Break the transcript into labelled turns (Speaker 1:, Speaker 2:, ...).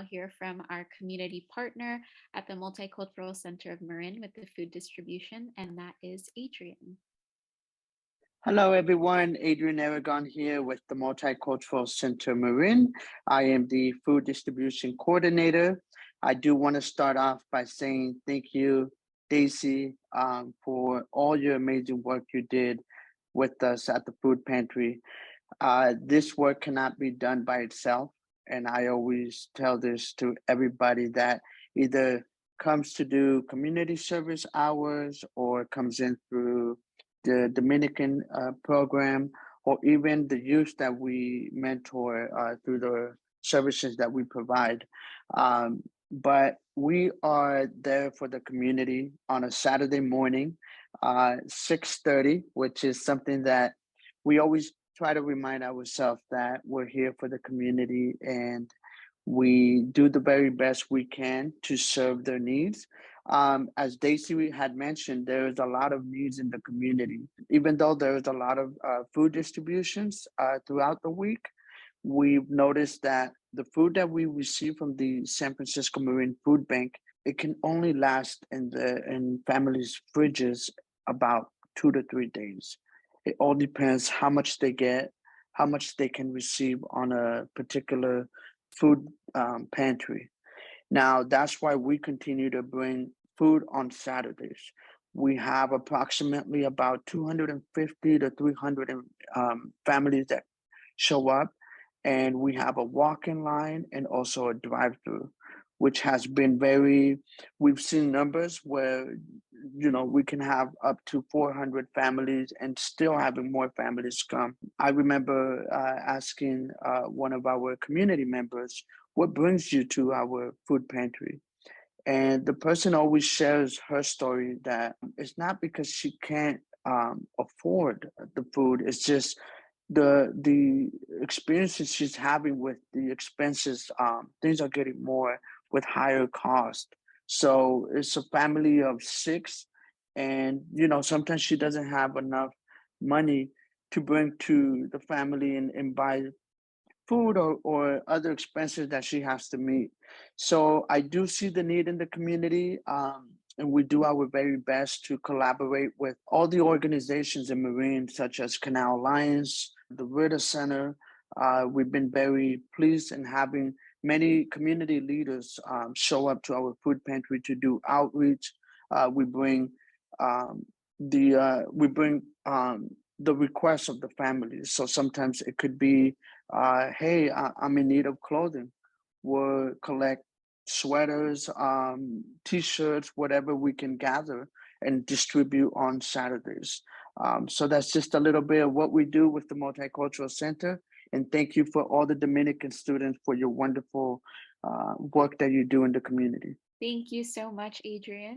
Speaker 1: hear from our community partner at the Multicultural Center of Marin with the food distribution, and that is Adrian.
Speaker 2: Hello, everyone. Adrian Aragon here with the Multicultural Center Marin. I am the food distribution coordinator. I do want to start off by saying thank you, Daisy, for all your amazing work you did with us at the food pantry. This work cannot be done by itself. And I always tell this to everybody that either comes to do community service hours or comes in through the Dominican program, or even the youth that we mentor through the services that we provide. But we are there for the community on a Saturday morning, 6:30, which is something that we always try to remind ourselves that we're here for the community and we do the very best we can to serve their needs. As Daisy had mentioned, there is a lot of needs in the community. Even though there is a lot of food distributions throughout the week, we've noticed that the food that we receive from the San Francisco Marine Food Bank, it can only last in families' fridges about 2 to 3 days. It all depends how much they get, how much they can receive on a particular food pantry. Now, that's why we continue to bring food on Saturdays. We have approximately about 250 to 300 families that show up, and we have a walk-in line and also a drive-through, which has been we've seen numbers where, we can have up to 400 families and still having more families come. I remember asking one of our community members, what brings you to our food pantry? And the person always shares her story that it's not because she can't afford the food, it's just the experiences she's having with the expenses. Things are getting more with higher cost. So it's a family of six, and sometimes she doesn't have enough money to bring to the family and buy food or other expenses that she has to meet. So I do see the need in the community, and we do our very best to collaborate with all the organizations in Marine, such as Canal Alliance, the Ritter Center. We've been very pleased in having many community leaders show up to our food pantry to do outreach. We bring the requests of the families. So sometimes it could be, hey, I'm in need of clothing. We'll collect sweaters, t-shirts, whatever we can gather and distribute on Saturdays. So that's just a little bit of what we do with the Multicultural Center. And thank you for all the Dominican students for your wonderful work that you do in the community.
Speaker 1: Thank you so much, Adrian.